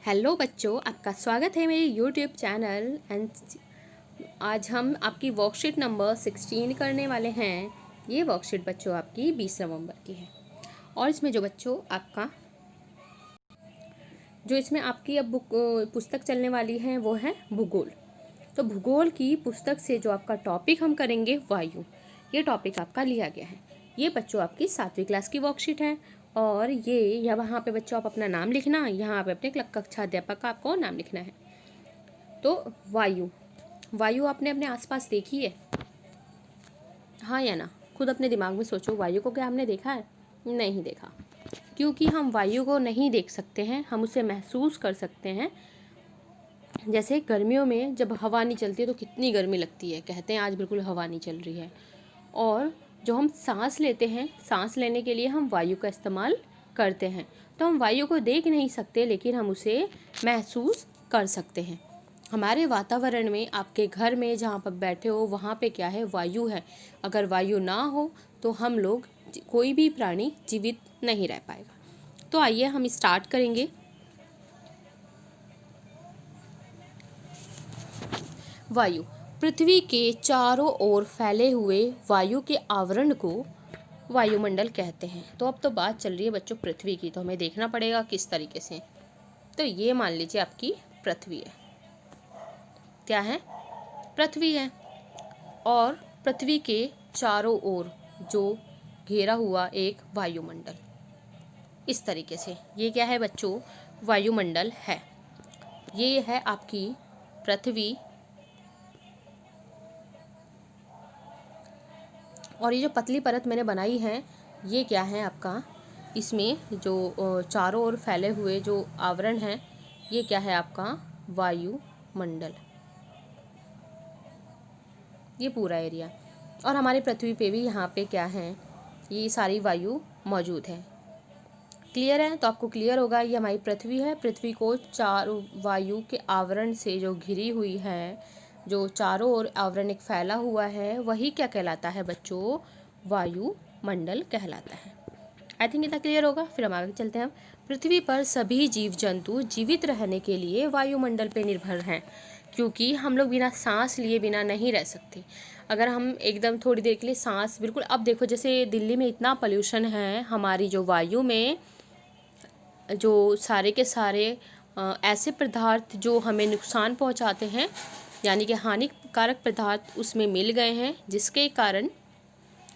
Hello बच्चों, आपका स्वागत है मेरे यूट्यूब चैनल। एंड आज हम आपकी वर्कशीट नंबर 16 करने वाले हैं। ये वर्कशीट बच्चों आपकी 20 नवंबर की है और इसमें इसमें आपकी अब पुस्तक चलने वाली है वो है भूगोल। तो भूगोल की पुस्तक से जो आपका टॉपिक हम करेंगे वायु, ये टॉपिक आपका लिया गया है। ये बच्चों आपकी 7वीं क्लास की वर्कशीट है और ये वहाँ पे बच्चों आप अपना नाम लिखना, यहाँ पे अपने कक्षा अध्यापक का आपको नाम लिखना है। तो वायु वायु आपने अपने आसपास देखी है, हाँ या ना? खुद अपने दिमाग में सोचो, वायु को क्या हमने देखा है? नहीं देखा, क्योंकि हम वायु को नहीं देख सकते हैं, हम उसे महसूस कर सकते हैं। जैसे गर्मियों में जब हवा नहीं चलती है तो कितनी गर्मी लगती है, कहते हैं आज बिल्कुल हवा नहीं चल रही है। और जो हम सांस लेते हैं, सांस लेने के लिए हम वायु का इस्तेमाल करते हैं। तो हम वायु को देख नहीं सकते लेकिन हम उसे महसूस कर सकते हैं। हमारे वातावरण में, आपके घर में जहाँ पर बैठे हो वहाँ पे क्या है? वायु है। अगर वायु ना हो तो हम लोग, कोई भी प्राणी जीवित नहीं रह पाएगा। तो आइए हम स्टार्ट करेंगे। वायु पृथ्वी के चारों ओर फैले हुए वायु के आवरण को वायुमंडल कहते हैं। तो अब तो बात चल रही है बच्चों पृथ्वी की, तो हमें देखना पड़ेगा किस तरीके से। तो ये मान लीजिए आपकी पृथ्वी है। क्या है? पृथ्वी है। और पृथ्वी के चारों ओर जो घेरा हुआ एक वायुमंडल, इस तरीके से। ये क्या है बच्चों? वायुमंडल है। ये है आपकी पृथ्वी। और ये जो पतली परत मैंने बनाई है, ये क्या है आपका? इसमें जो चारों ओर फैले हुए जो आवरण है, ये क्या है आपका? वायुमंडल। ये पूरा एरिया। और हमारी पृथ्वी पे भी यहाँ पे क्या है? ये सारी वायु मौजूद है। क्लियर है? तो आपको क्लियर होगा, ये हमारी पृथ्वी है। पृथ्वी को चारों वायु के आवरण से जो घिरी हुई है, जो चारों ओर आवरण एक फैला हुआ है, वही क्या कहलाता है बच्चों? वायुमंडल कहलाता है। आई थिंक इतना क्लियर होगा। फिर हम आगे चलते हैं। पृथ्वी पर सभी जीव जंतु जीवित रहने के लिए वायुमंडल पे निर्भर हैं, क्योंकि हम लोग बिना सांस लिए बिना नहीं रह सकते। अगर हम एकदम थोड़ी देर के लिए सांस, बिल्कुल, अब देखो जैसे दिल्ली में इतना पोल्यूशन है, हमारी जो वायु में जो सारे के सारे ऐसे पदार्थ जो हमें नुकसान पहुंचाते हैं, यानी कि हानिकारक पदार्थ उसमें मिल गए हैं, जिसके कारण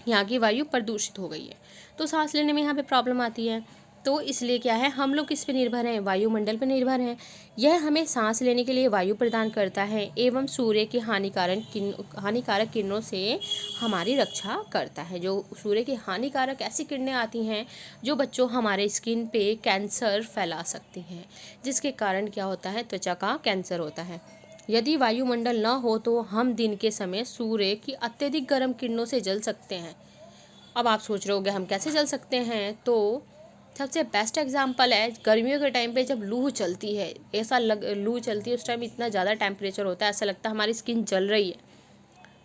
यहाँ की वायु प्रदूषित हो गई है। तो सांस लेने में यहाँ पे प्रॉब्लम आती है। तो इसलिए क्या है, हम लोग किस पे निर्भर हैं? वायुमंडल पे निर्भर हैं। यह हमें सांस लेने के लिए वायु प्रदान करता है एवं सूर्य की हानिकारक किरणों से हमारी रक्षा करता है। जो सूर्य की हानिकारक ऐसी किरणें आती हैं जो बच्चों हमारे स्किन पे कैंसर फैला सकती हैं, जिसके कारण क्या होता है? त्वचा का कैंसर होता है। यदि वायुमंडल न हो तो हम दिन के समय सूर्य की अत्यधिक गर्म किरणों से जल सकते हैं। अब आप सोच रहे होंगे हम कैसे जल सकते हैं? तो सबसे बेस्ट एग्जांपल है गर्मियों के टाइम पे जब लू चलती है। लू चलती है, उस टाइम इतना ज़्यादा टेम्परेचर होता है, ऐसा लगता है हमारी स्किन जल रही है।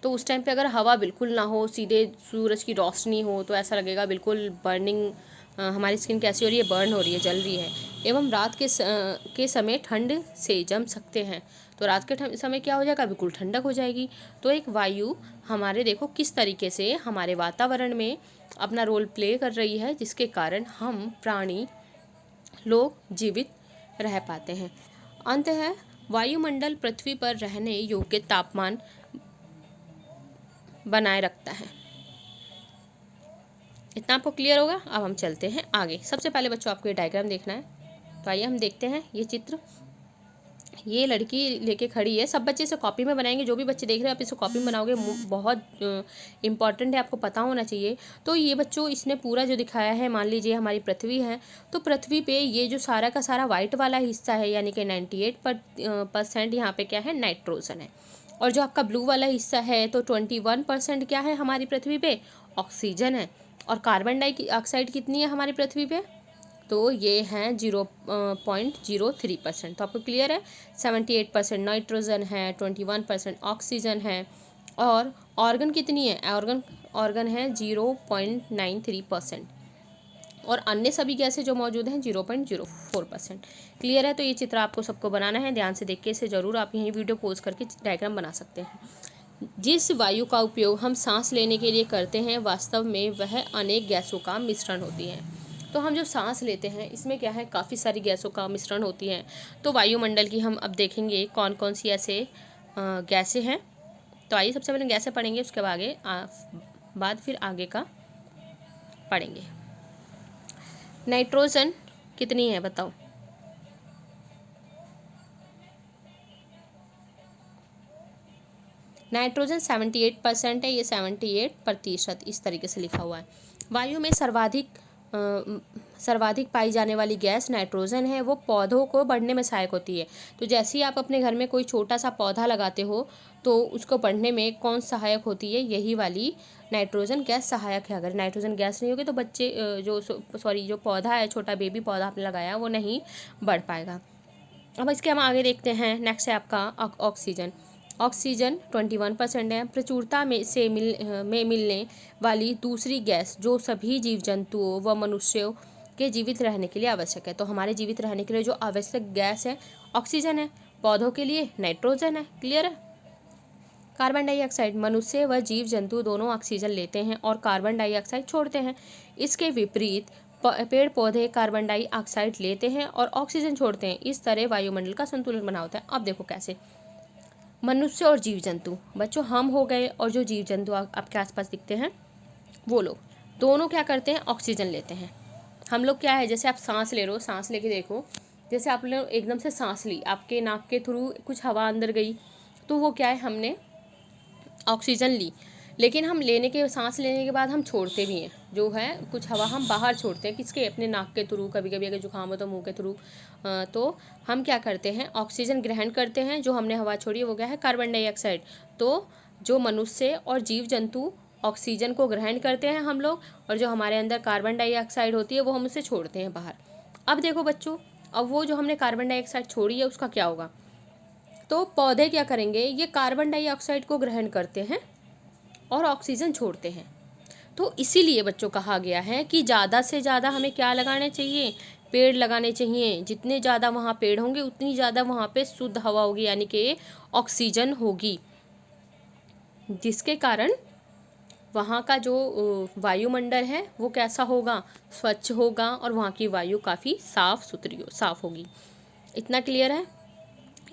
तो उस टाइम पे अगर हवा बिल्कुल ना हो, सीधे सूरज की रोशनी हो, तो ऐसा लगेगा बिल्कुल बर्निंग। हमारी स्किन कैसी हो रही है? बर्न हो रही है, जल रही है। एवं रात के समय ठंड से जम सकते हैं। तो रात के समय क्या हो जाएगा? बिल्कुल ठंडक हो जाएगी। तो एक वायु हमारे, देखो किस तरीके से हमारे वातावरण में अपना रोल प्ले कर रही है, जिसके कारण हम प्राणी लोग जीवित रह पाते हैं। अंत है, वायुमंडल पृथ्वी पर रहने योग्य तापमान बनाए रखता है। इतना आपको क्लियर होगा। अब हम चलते हैं आगे। सबसे पहले बच्चों आपको ये डायग्राम देखना है। तो आइए हम देखते हैं ये चित्र। ये लड़की लेके खड़ी है। सब बच्चे इसे कॉपी में बनाएंगे। जो भी बच्चे देख रहे हैं आप इसे कॉपी में बनाओगे, बहुत इंपॉर्टेंट है, आपको पता होना चाहिए। तो ये बच्चों इसने पूरा जो दिखाया है, मान लीजिए हमारी पृथ्वी है। तो पृथ्वी पे ये जो सारा का सारा वाइट वाला हिस्सा है, यानी कि 98% यहाँ पे क्या है? नाइट्रोजन है। और जो आपका ब्लू वाला हिस्सा है, तो 21% क्या है हमारी पृथ्वी पे? ऑक्सीजन है। और कार्बन डाइऑक्साइड कितनी है हमारी पृथ्वी पे? तो ये हैं 0.03%। तो आपको क्लियर है। 78% नाइट्रोजन है, 21% ऑक्सीजन है। और ऑर्गन कितनी है? ऑर्गन है 0.93%। और अन्य सभी गैसें जो मौजूद हैं 0.04%। क्लियर है? तो ये चित्र आपको सबको बनाना है, ध्यान से देख के इसे ज़रूर आप यहीं वीडियो पॉज करके डायग्राम बना सकते हैं। जिस वायु का उपयोग हम सांस लेने के लिए करते हैं वास्तव में वह अनेक गैसों का मिश्रण होती है। तो हम जो सांस लेते हैं इसमें क्या है, काफ़ी सारी गैसों का मिश्रण होती है। तो वायुमंडल की हम अब देखेंगे कौन कौन सी ऐसे गैसें हैं। तो आइए सबसे पहले गैसें पढ़ेंगे, उसके बाद फिर आगे का पढ़ेंगे। नाइट्रोजन कितनी है बताओ? नाइट्रोजन 78% है, ये 78% इस तरीके से लिखा हुआ है। वायु में सर्वाधिक पाई जाने वाली गैस नाइट्रोजन है। वो पौधों को बढ़ने में सहायक होती है। तो जैसे ही आप अपने घर में कोई छोटा सा पौधा लगाते हो तो उसको बढ़ने में कौन सहायक होती है? यही वाली नाइट्रोजन गैस सहायक है। अगर नाइट्रोजन गैस नहीं होगी तो जो पौधा है, छोटा बेबी पौधा आपने लगाया वो नहीं बढ़ पाएगा। अब इसके हम आगे देखते हैं। नेक्स्ट है आपका ऑक्सीजन। ऑक्सीजन 21% है। प्रचुरता में मिलने वाली दूसरी गैस जो सभी जीव जंतुओं व मनुष्यों के जीवित रहने के लिए आवश्यक है। तो हमारे जीवित रहने के लिए जो आवश्यक गैस है ऑक्सीजन है, पौधों के लिए नाइट्रोजन है। क्लियर है? कार्बन डाइऑक्साइड, मनुष्य व जीव जंतु दोनों ऑक्सीजन लेते हैं और कार्बन डाइऑक्साइड छोड़ते हैं। इसके विपरीत पेड़ पौधे कार्बन डाइऑक्साइड लेते हैं और ऑक्सीजन छोड़ते हैं। इस तरह वायुमंडल का संतुलन बना होता है। अब देखो कैसे। मनुष्य और जीव जंतु, बच्चों हम हो गए और जो जीव जंतु आपके आसपास दिखते हैं वो लोग दोनों क्या करते हैं? ऑक्सीजन लेते हैं। हम लोग क्या है, जैसे आप सांस ले रहे हो, सांस लेके देखो, जैसे आप लोग एकदम से सांस ली, आपके नाक के थ्रू कुछ हवा अंदर गई, तो वो क्या है, हमने ऑक्सीजन ली। लेकिन हम सांस लेने के बाद हम छोड़ते भी हैं, जो है कुछ हवा हम बाहर छोड़ते हैं। किसके? अपने नाक के थ्रू। कभी कभी अगर जुकाम हो तो मुंह के थ्रू। तो हम क्या करते हैं? ऑक्सीजन ग्रहण करते हैं। जो हमने हवा छोड़ी है वो क्या है? Carbon dioxide. तो जो मनुष्य और जीव जंतु ऑक्सीजन को ग्रहण करते हैं हम लोग, और जो हमारे अंदर कार्बन डाइऑक्साइड होती है वो हम उसे छोड़ते हैं बाहर। अब देखो बच्चों, अब वो जो हमने कार्बन डाइऑक्साइड छोड़ी है उसका क्या होगा? तो पौधे क्या करेंगे? ये कार्बन डाइऑक्साइड को ग्रहण करते हैं और ऑक्सीजन छोड़ते हैं। तो इसीलिए बच्चों कहा गया है कि ज़्यादा से ज़्यादा हमें क्या लगाने चाहिए? पेड़ लगाने चाहिए। जितने ज़्यादा वहाँ पेड़ होंगे उतनी ज़्यादा वहाँ पे शुद्ध हवा होगी, यानी कि ऑक्सीजन होगी, जिसके कारण वहाँ का जो वायुमंडल है वो कैसा होगा? स्वच्छ होगा और वहाँ की वायु काफ़ी साफ होगी। इतना क्लियर है?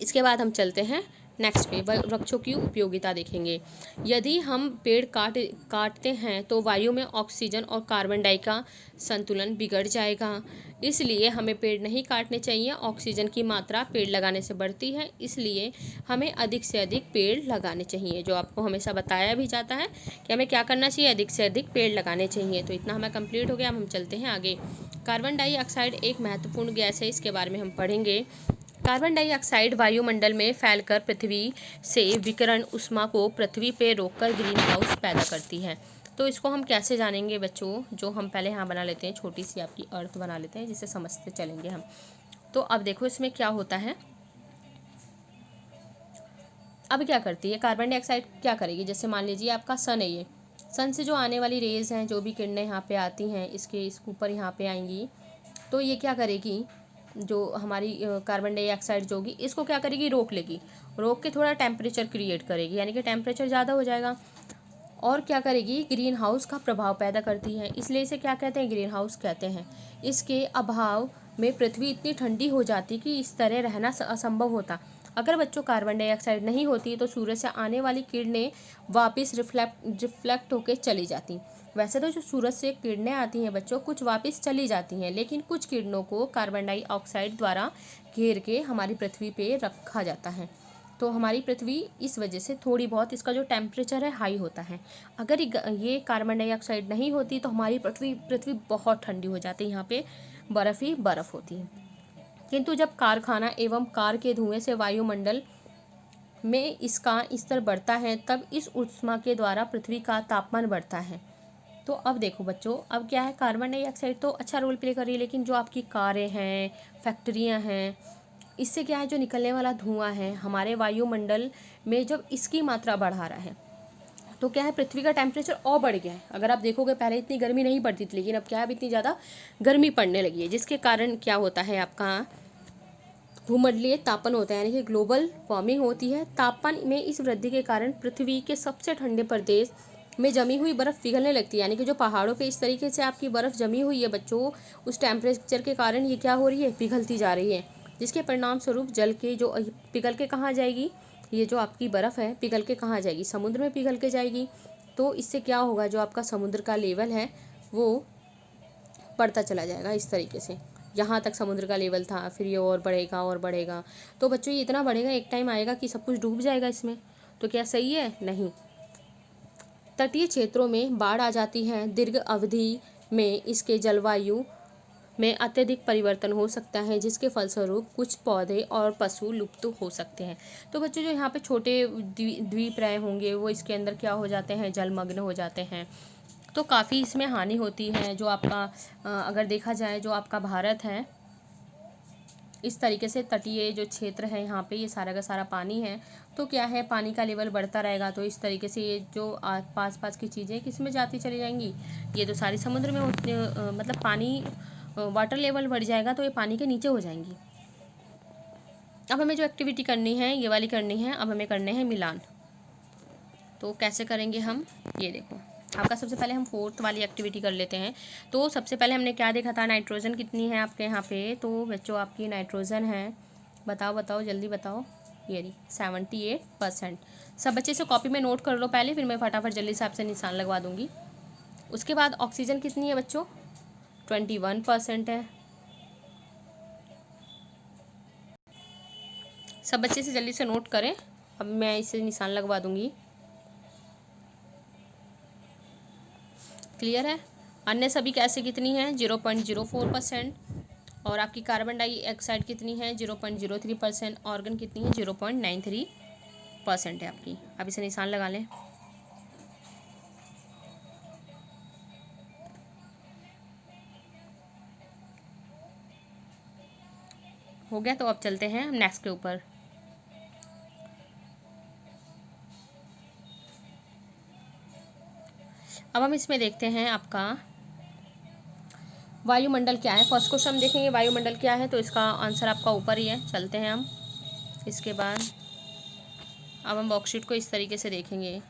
इसके बाद हम चलते हैं नेक्स्ट पे, वृक्षों की उपयोगिता देखेंगे। यदि हम पेड़ काटते हैं तो वायु में ऑक्सीजन और कार्बन डाई का संतुलन बिगड़ जाएगा। इसलिए हमें पेड़ नहीं काटने चाहिए। ऑक्सीजन की मात्रा पेड़ लगाने से बढ़ती है, इसलिए हमें अधिक से अधिक पेड़ लगाने चाहिए। जो आपको हमेशा बताया भी जाता है कि हमें क्या करना चाहिए? अधिक से अधिक पेड़ लगाने चाहिए। तो इतना हमें कंप्लीट हो गया। हम चलते हैं आगे। कार्बन डाइऑक्साइड एक महत्वपूर्ण गैस है, इसके बारे में हम पढ़ेंगे। कार्बन डाइऑक्साइड वायुमंडल में फैलकर पृथ्वी से विकिरण ऊष्मा को पृथ्वी पर रोककर ग्रीन हाउस पैदा करती है। तो इसको हम कैसे जानेंगे बच्चों? जो हम पहले यहाँ बना लेते हैं, छोटी सी आपकी अर्थ बना लेते हैं जिसे समझते चलेंगे हम। तो अब देखो इसमें क्या होता है। अब क्या करती है कार्बन डाइऑक्साइड? क्या करेगी? जैसे मान लीजिए आपका सन है, ये सन से जो आने वाली रेज़ हैं, जो भी किरणें यहाँ पे आती हैं, इसके ऊपर यहाँ पे आएंगी, तो ये क्या करेगी? जो हमारी कार्बन डाइऑक्साइड जो होगी इसको क्या करेगी? रोक लेगी। रोक के थोड़ा टेम्परेचर क्रिएट करेगी, यानी कि टेम्परेचर ज़्यादा हो जाएगा। और क्या करेगी? ग्रीन हाउस का प्रभाव पैदा करती है। इसलिए इसे क्या कहते हैं? ग्रीन हाउस कहते हैं। इसके अभाव में पृथ्वी इतनी ठंडी हो जाती कि इस तरह रहना असंभव होता। अगर बच्चों कार्बन डाइऑक्साइड नहीं होती तो सूरज से आने वाली किरणें वापस रिफ्लेक्ट होकर चली जाती। वैसे तो जो सूरज से किरणें आती हैं बच्चों, कुछ वापस चली जाती हैं, लेकिन कुछ किरणों को कार्बन डाइऑक्साइड द्वारा घेर के हमारी पृथ्वी पे रखा जाता है। तो हमारी पृथ्वी इस वजह से थोड़ी बहुत इसका जो टेम्परेचर है हाई होता है। अगर ये कार्बन डाइऑक्साइड नहीं होती तो हमारी पृथ्वी बहुत ठंडी हो जाती है, यहाँ पे बर्फ़ ही बर्फ़ होती है। किंतु जब कारखाना एवं कार के धुएं से वायुमंडल में इसका स्तर बढ़ता है तब इस ऊष्मा के द्वारा पृथ्वी का तापमान बढ़ता है। तो अब देखो बच्चों, अब क्या है, कार्बन डाइऑक्साइड तो अच्छा रोल प्ले कर रही है, लेकिन जो आपकी कारें हैं, फैक्ट्रियाँ हैं, इससे क्या है, जो निकलने वाला धुआं है हमारे वायुमंडल में जब इसकी मात्रा बढ़ा रहा है तो क्या है, पृथ्वी का टेम्परेचर और बढ़ गया है। अगर आप देखोगे पहले इतनी गर्मी नहीं पड़ती थी, लेकिन अब क्या है, अब इतनी ज़्यादा गर्मी पड़ने लगी है, जिसके कारण क्या होता है, आपका भूमंडलीय तापन होता है, यानी कि ग्लोबल वार्मिंग होती है। तापमान में इस वृद्धि के कारण पृथ्वी के सबसे ठंडे प्रदेश में जमी हुई बर्फ़ पिघलने लगती है, यानी कि जो पहाड़ों पे इस तरीके से आपकी बर्फ़ जमी हुई है बच्चों, उस टेम्परेचर के कारण ये क्या हो रही है, पिघलती जा रही है, जिसके परिणाम स्वरूप जल के जो पिघल के कहाँ जाएगी, ये जो आपकी बर्फ़ है पिघल के कहाँ जाएगी, समुद्र में पिघल के जाएगी। तो इससे क्या होगा, जो आपका समुद्र का लेवल है वो बढ़ता चला जाएगा। इस तरीके से यहाँ तक समुद्र का लेवल था, फिर ये और बढ़ेगा और बढ़ेगा। तो बच्चों ये इतना बढ़ेगा, एक टाइम आएगा कि सब कुछ डूब जाएगा इसमें। तो क्या सही है? नहीं। तटीय क्षेत्रों में बाढ़ आ जाती है। दीर्घ अवधि में इसके जलवायु में अत्यधिक परिवर्तन हो सकता है, जिसके फलस्वरूप कुछ पौधे और पशु लुप्त हो सकते हैं। तो बच्चों जो यहाँ पे छोटे द्वीप रहे होंगे वो इसके अंदर क्या हो जाते हैं, जलमग्न हो जाते हैं। तो काफ़ी इसमें हानि होती है। जो आपका अगर देखा जाए, जो आपका भारत है, इस तरीके से तटीय जो क्षेत्र है यहाँ पे, ये सारा का सारा पानी है। तो क्या है, पानी का लेवल बढ़ता रहेगा, तो इस तरीके से ये जो पास पास की चीज़ें किस में जाती चली जाएंगी, ये तो सारी समुद्र में मतलब पानी वाटर लेवल बढ़ जाएगा, तो ये पानी के नीचे हो जाएंगी। अब हमें जो एक्टिविटी करनी है ये वाली करनी है। अब हमें करने हैं मिलान। तो कैसे करेंगे हम, ये देखो, आपका सबसे पहले हम 4th वाली एक्टिविटी कर लेते हैं। तो सबसे पहले हमने क्या देखा था, नाइट्रोजन कितनी है आपके यहाँ पे। तो बच्चों आपकी नाइट्रोजन है, बताओ बताओ जल्दी बताओ, ये रही 78%। सब बच्चे से कॉपी में नोट कर लो पहले, फिर मैं फटाफट जल्दी से आपसे निशान लगवा दूंगी। उसके बाद ऑक्सीजन कितनी है बच्चों, 21% है। सब बच्चे से जल्दी से नोट करें, अब मैं इसे निशान लगवा दूंगी। क्लियर है। अन्य सभी कैसे कितनी है, 0.04%। और आपकी कार्बन डाइऑक्साइड कितनी है, 0.03%। ऑर्गन कितनी है, 0.93% है आपकी। अब इसे निशान लगा लें। हो गया। तो अब चलते हैं हम नेक्स्ट के ऊपर। अब हम इसमें देखते हैं आपका वायुमंडल क्या है। फर्स्ट क्वेश्चन हम देखेंगे वायुमंडल क्या है, तो इसका आंसर आपका ऊपर ही है। चलते हैं हम इसके बाद। अब हम वर्कशीट को इस तरीके से देखेंगे।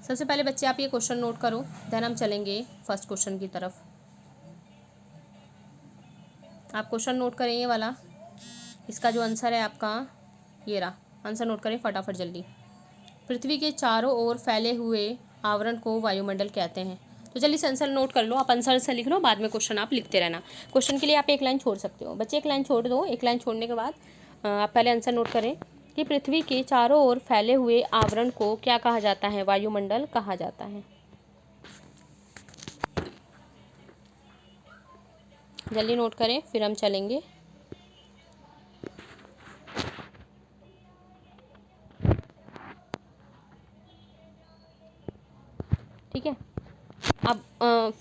सबसे पहले बच्चे आप ये क्वेश्चन नोट करो, देन हम चलेंगे फर्स्ट क्वेश्चन की तरफ। आप क्वेश्चन नोट करें ये वाला, इसका जो आंसर है आपका ये रहा। आंसर नोट करें फटाफट जल्दी। पृथ्वी के चारों ओर फैले हुए आवरण को वायुमंडल कहते हैं। तो जल्दी से आंसर नोट कर लो, आप आंसर से लिख लो, बाद में क्वेश्चन आप लिखते रहना। क्वेश्चन के लिए आप एक लाइन छोड़ सकते हो बच्चे, एक लाइन छोड़ दो। एक लाइन छोड़ने के बाद आप पहले आंसर नोट करें कि पृथ्वी के चारों ओर फैले हुए आवरण को क्या कहा जाता है, वायुमंडल कहा जाता है। जल्दी नोट करें, फिर हम चलेंगे। ठीक है। अब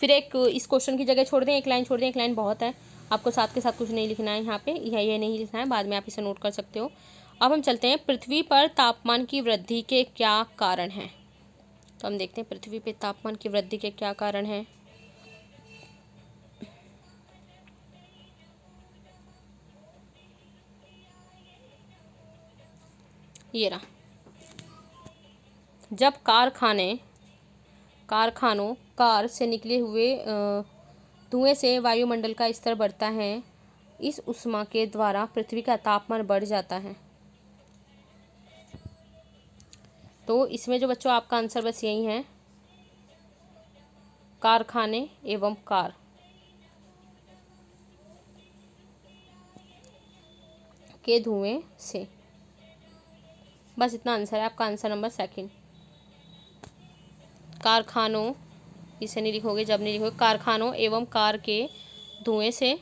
फिर एक इस क्वेश्चन की जगह छोड़ दें, एक लाइन छोड़ दें, एक लाइन बहुत है। आपको साथ के साथ कुछ नहीं लिखना है यहाँ पे, ये नहीं लिखना है, बाद में आप इसे नोट कर सकते हो। अब हम चलते हैं, पृथ्वी पर तापमान की वृद्धि के क्या कारण हैं। तो हम देखते हैं पृथ्वी पे तापमान की वृद्धि के क्या कारण हैं। ये रहा। जब कारखानों कार से निकले हुए धुएं से वायुमंडल का स्तर बढ़ता है, इस ऊष्मा के द्वारा पृथ्वी का तापमान बढ़ जाता है। तो इसमें जो बच्चों आपका आंसर बस यही है, कारखाने एवं कार के धुएं से। बस इतना आंसर है आपका, आंसर नंबर 2। कारखानों, इसे नहीं लिखोगे, जब नहीं लिखोगे, कारखानों एवं कार के धुएं से।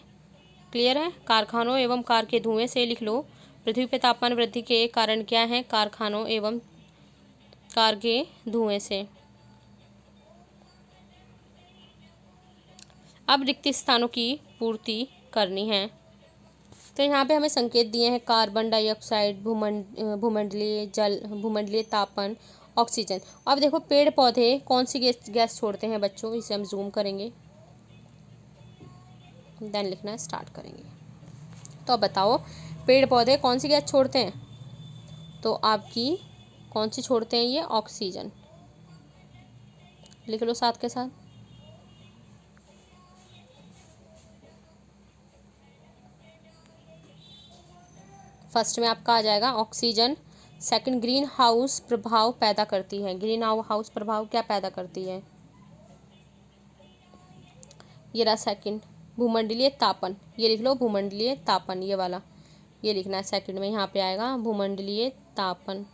क्लियर है। कारखानों एवं कार के धुएं से लिख लो। पृथ्वी पे तापमान वृद्धि के कारण क्या है, कारखानों एवं कार के धुएं से। अब रिक्त स्थानों की पूर्ति करनी है। तो यहाँ पे हमें संकेत दिए हैं कार्बन डाइऑक्साइड, भूमंडलीय जल, भूमंडलीय तापन, ऑक्सीजन। अब देखो पेड़ पौधे कौन सी गैस छोड़ते हैं बच्चों, इसे हम जूम करेंगे, देन लिखना स्टार्ट करेंगे। तो अब बताओ पेड़ पौधे कौन सी गैस छोड़ते हैं, तो आपकी कौन सी छोड़ते हैं, ये ऑक्सीजन। लिख लो साथ के साथ। फर्स्ट में आपका आ जाएगा ऑक्सीजन। सेकंड ग्रीन हाउस प्रभाव पैदा करती है। ग्रीन हाउस प्रभाव क्या पैदा करती है, ये रहा सेकंड। भूमंडलीय तापन, ये लिख लो भूमंडलीय तापन, ये वाला ये लिखना है सेकंड में, यहाँ पे आएगा भूमंडलीय तापन।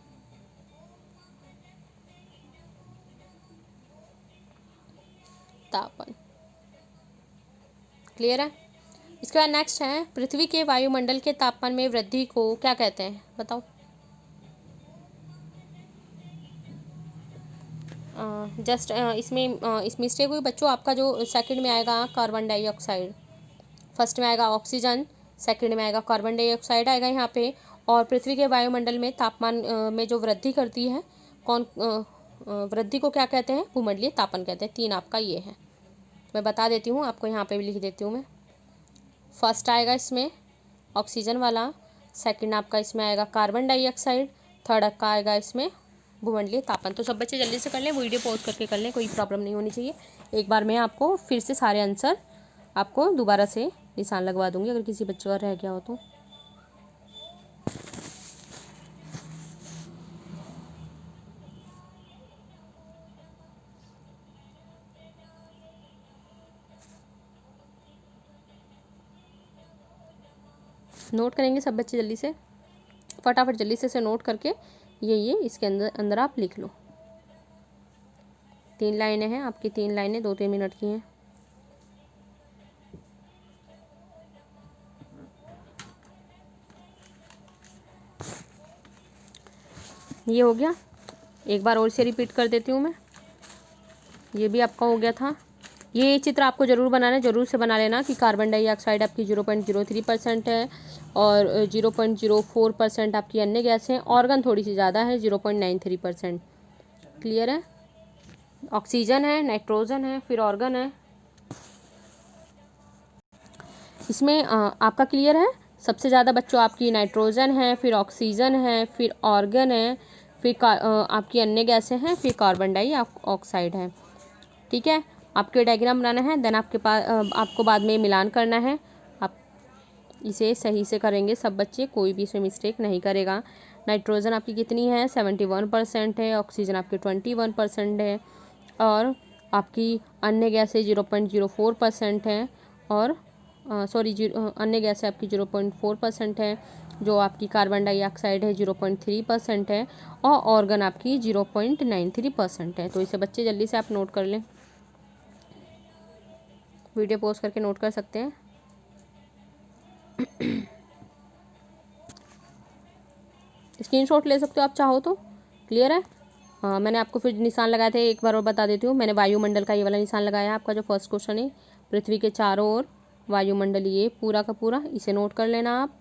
क्लियर है। इसके बाद नेक्स्ट है पृथ्वी के वायुमंडल के तापमान में वृद्धि को क्या कहते हैं, बताओ। जस्ट इस मिस्टेक हुई बच्चों, आपका जो सेकंड में आएगा कार्बन डाइऑक्साइड, फर्स्ट में आएगा ऑक्सीजन, सेकंड में आएगा कार्बन डाइऑक्साइड आएगा यहाँ पे। और पृथ्वी के वायुमंडल में तापमान में जो वृद्धि करती है, कौन वृद्धि को क्या कहते हैं, भूमंडलीय तापन कहते हैं। तीन आपका ये है, मैं बता देती हूँ आपको, यहाँ पे भी लिख देती हूँ मैं। फर्स्ट आएगा इसमें ऑक्सीजन वाला, सेकंड आपका इसमें आएगा कार्बन डाइऑक्साइड, थर्ड आपका आएगा इसमें भूमंडलीय तापन। तो सब बच्चे जल्दी से कर लें, वीडियो पॉज करके कर लें, कोई प्रॉब्लम नहीं होनी चाहिए। एक बार मैं आपको फिर से सारे आंसर आपको दोबारा से निशान लगवा दूंगी, अगर किसी बच्चे का रह गया हो तो। नोट करेंगे सब बच्चे जल्दी से, फटाफट जल्दी से नोट करके ये इसके अंदर आप लिख लो। 3 लाइनें हैं आपकी, 3 लाइनें 2-3 मिनट की हैं। ये हो गया, एक बार और से रिपीट कर देती हूँ मैं, ये भी आपका हो गया था। ये चित्र आपको ज़रूर बनाना है, ज़रूर से बना लेना कि कार्बन डाइऑक्साइड आपकी 0.03% है और 0.04% आपकी अन्य गैस है, ऑर्गन थोड़ी सी ज़्यादा है 0.93%। क्लियर है। ऑक्सीजन है, नाइट्रोजन है, फिर ऑर्गन है। इसमें आपका क्लियर है। सबसे ज़्यादा बच्चों आपकी नाइट्रोजन है, फिर ऑक्सीजन है, फिर ऑर्गन है, फिर आपकी अन्य गैसें हैं, फिर कार्बन डाइऑक्साइड है। ठीक है, आपके डायग्राम बनाना है, देन आपके पास आपको बाद में मिलान करना है। आप इसे सही से करेंगे सब बच्चे, कोई भी इसमें मिस्टेक नहीं करेगा। नाइट्रोजन आपकी कितनी है, 71% है, ऑक्सीजन आपकी 21% है, और आपकी अन्य गैसें 0.04% है, और अन्य गैसें आपकी 0.4% है, जो आपकी कार्बन डाइऑक्साइड है 0.3% है, और ऑर्गन आपकी 0.93% है। तो इसे बच्चे जल्दी से आप नोट कर लें, वीडियो पॉज करके नोट कर सकते हैं। स्क्रीनशॉट ले सकते हो आप चाहो तो। क्लियर है। मैंने आपको फिर निशान लगाए थे, एक बार और बता देती हूँ। मैंने वायुमंडल का ये वाला निशान लगाया है। आपका जो फर्स्ट क्वेश्चन है, पृथ्वी के चारों ओर वायुमंडल, ये पूरा का पूरा, इसे नोट कर लेना आप।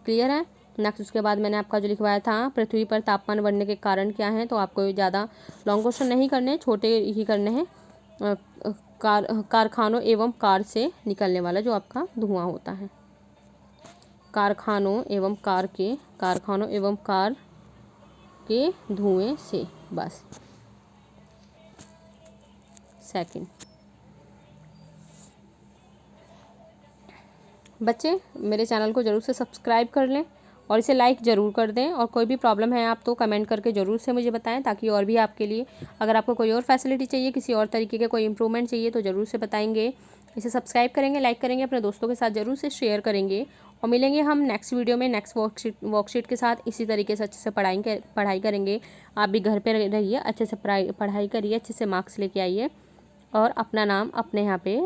क्लियर है। नेक्स्ट उसके बाद मैंने आपका जो लिखवाया था, पृथ्वी पर तापमान बढ़ने के कारण क्या है, तो आपको ज़्यादा लॉन्ग क्वेश्चन नहीं करने, छोटे ही करने हैं। कारखानों एवं कार से निकलने वाला जो आपका धुआं होता है, कारखानों एवं कार के धुएं से, बस। सेकंड बच्चे मेरे चैनल को ज़रूर से सब्सक्राइब कर लें और इसे लाइक ज़रूर कर दें, और कोई भी प्रॉब्लम है आप तो कमेंट करके ज़रूर से मुझे बताएं, ताकि और भी आपके लिए, अगर आपको कोई और फैसिलिटी चाहिए, किसी और तरीके के कोई इम्प्रूवमेंट चाहिए, तो ज़रूर से बताएंगे। इसे सब्सक्राइब करेंगे, लाइक करेंगे, अपने दोस्तों के साथ ज़रूर से शेयर करेंगे, और मिलेंगे हम नेक्स्ट वीडियो में नेक्स्ट वर्कशीट के साथ। इसी तरीके से अच्छे से पढ़ाई करेंगे। आप भी घर पर रहिए, अच्छे से पढ़ाई करिए, अच्छे से मार्क्स लेके आइए, और अपना नाम अपने यहाँ पे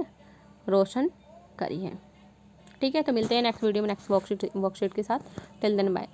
रोशन करिए। ठीक है, तो मिलते हैं नेक्स्ट वीडियो में नेक्स्ट वर्कशीट के साथ। Till then bye.